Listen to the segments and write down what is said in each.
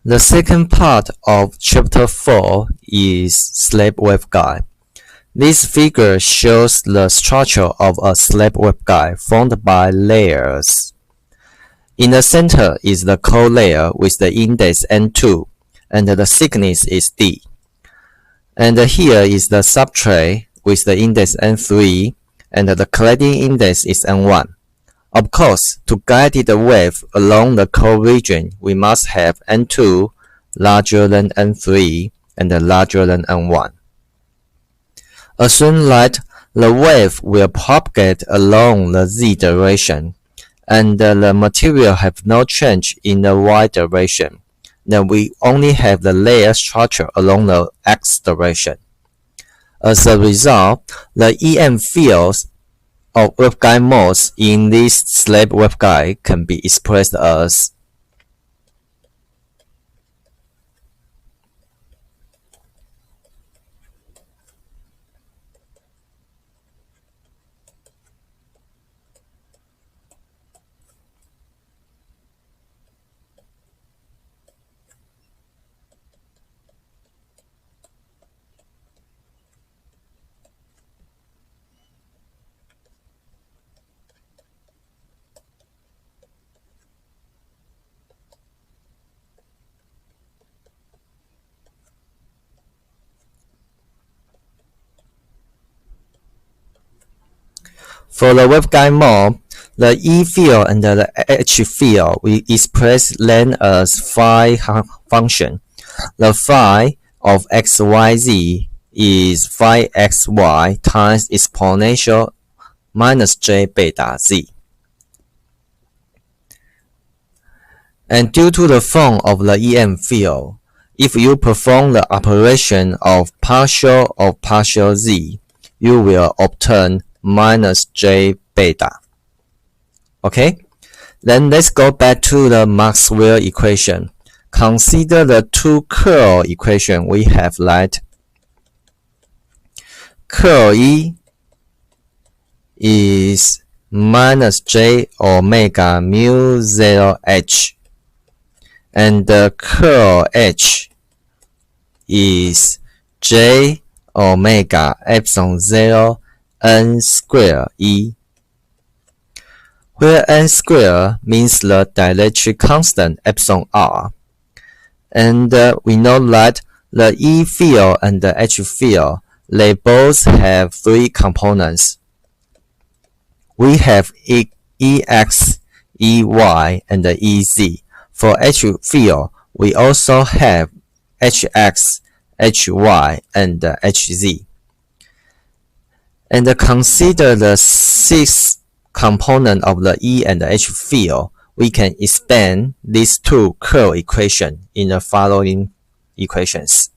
The second part of Chapter 4 is slab waveguide. This figure shows the structure of a slab waveguide formed by layers. In the center is the core layer with the index N2, and the thickness is D. And here is the substrate with the index N3, and the cladding index is N1. Of course, to guide the wave along the core region, we must have N2 larger than N3 and larger than N1. Assume that the wave will propagate along the z direction, and the material have no change in the y direction. Then we only have the layer structure along the x direction. As a result, the EM fields of waveguide modes in this slab waveguide can be expressed as for the waveguide mode, the E field and the H field we express them as phi function. The phi of xyz is phi xy times exponential minus j beta z. And due to the form of the EM field, if you perform the operation of partial z, you will obtain minus j beta. Okay? Then let's go back to the Maxwell equation. Consider the two curl equation we have like curl E is minus j omega mu 0 h, and the curl H is j omega epsilon 0 n square E, where n square means the dielectric constant epsilon r. And we know that the E field and the H field, they both have three components. We have EX, EY, and the EZ. For H field, we also have HX, HY, and HZ. And consider the sixth component of the E and the H field. We can expand these two curl equations in the following equations.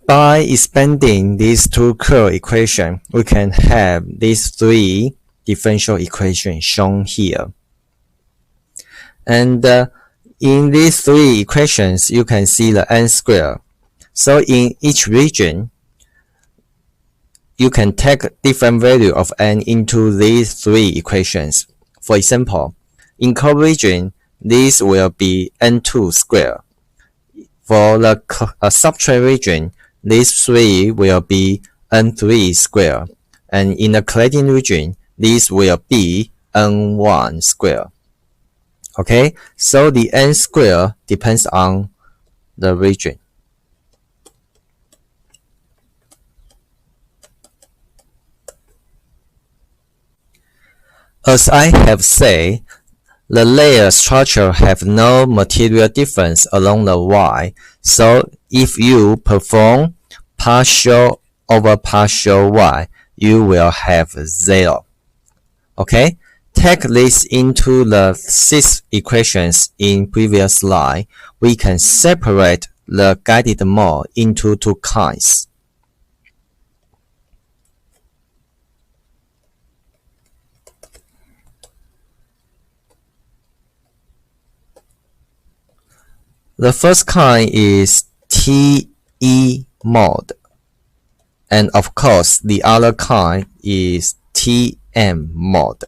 By expanding these two curl equations, we can have these three differential equations shown here. And in these three equations, you can see the n square. So in each region, you can take different value of n into these three equations. For example, in curve region, this will be n2 square. For the subtrate region, these three will be n3 square. And in the cladding region, this will be n1 square. Okay, so the n square depends on the region. As I have said, the layer structure have no material difference along the Y, so if you perform partial over partial Y, you will have 0. Okay, take this into the 6 equations in previous slide. We can separate the guided mode into two kinds. The first kind is TE mode, and of course the other kind is TM mode.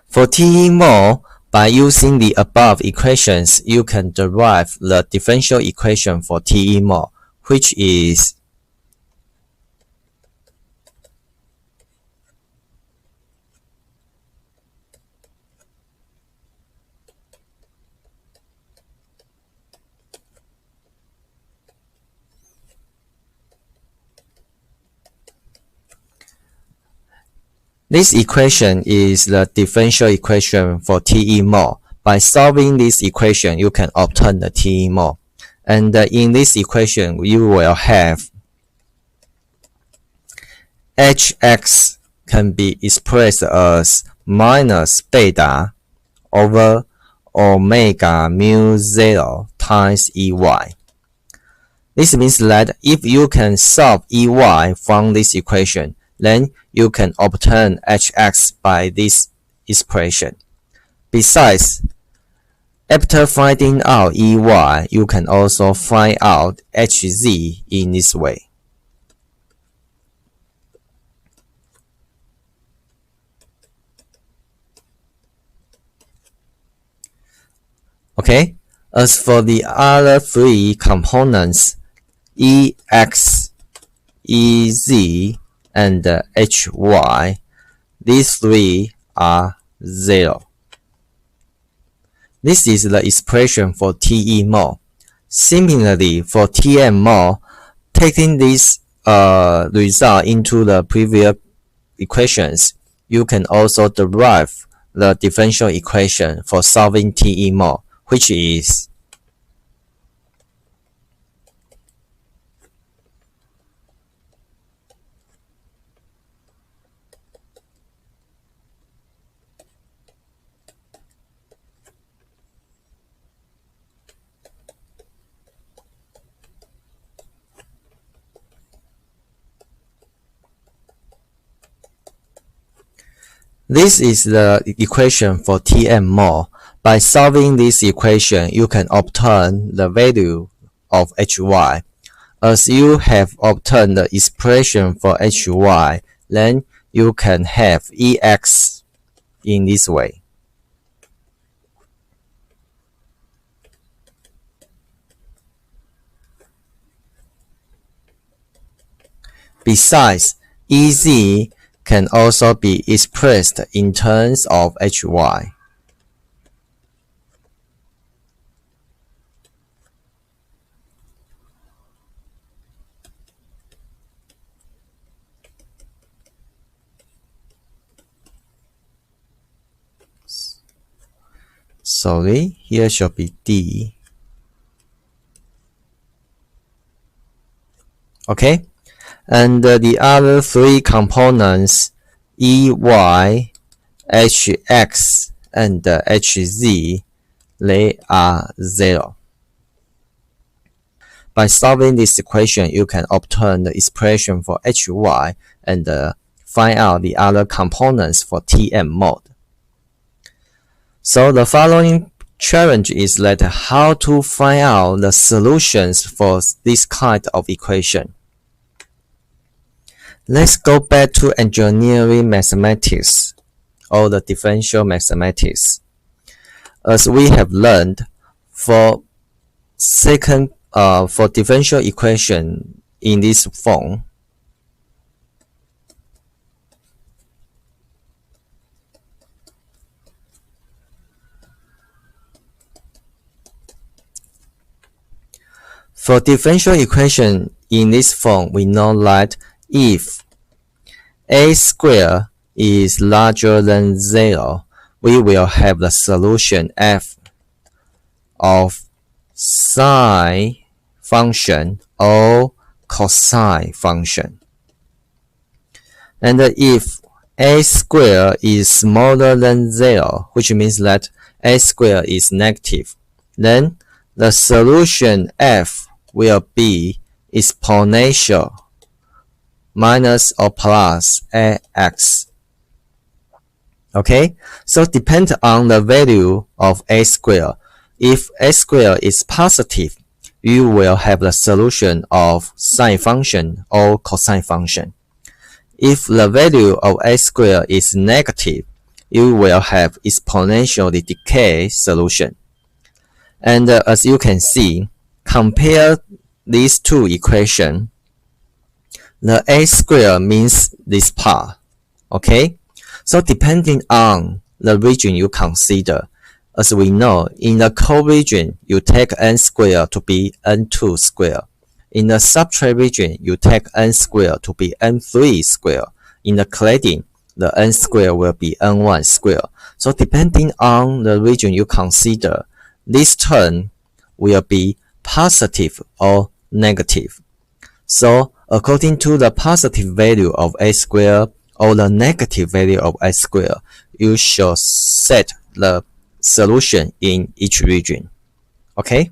For TE mode, by using the above equations, you can derive the differential equation for TE mode, which is this equation is the differential equation for TE mode. By solving this equation, you can obtain the TE mode. And in this equation, you will have Hx can be expressed as minus beta over omega mu 0 times Ey. This means that if you can solve Ey from this equation, then you can obtain Hx by this expression. Besides, after finding out Ey, you can also find out Hz in this way. Okay, as for the other three components, Ex, Ez, and Hy, these three are 0. This is the expression for TE mode. Similarly, for TM mode, taking this result into the previous equations, you can also derive the differential equation for solving TE mode, which is this is the equation for TM mode. By solving this equation, you can obtain the value of Hy. As you have obtained the expression for Hy, then you can have Ex in this way. Besides, Ez can also be expressed in terms of Hy. Sorry, here should be D. Okay, and the other three components, Ey, Hx, and Hz, they are 0. By solving this equation, you can obtain the expression for Hy and find out the other components for Tm mode. So the following challenge is that how to find out the solutions for this kind of equation. Let's go back to engineering mathematics or the differential mathematics. As we have learned, for differential equation in this form, we know that if a squared is larger than 0, we will have the solution f of sine function or cosine function. And if a squared is smaller than 0, which means that a squared is negative, then the solution f will be exponential minus or plus ax. Okay, so depend on the value of a squared. If a squared is positive, you will have the solution of sine function or cosine function. If the value of a squared is negative, you will have exponentially decay solution. And as you can see, compare these two equations. The a squared means this part. Okay, so depending on the region you consider, as we know, in the cold region, you take n squared to be n2 squared. In the substrate region, you take n squared to be n3 squared. In the cladding, the n squared will be n1 squared. So depending on the region you consider, this term will be positive or negative. So according to the positive value of a squared or the negative value of a squared, you should set the solution in each region. Okay?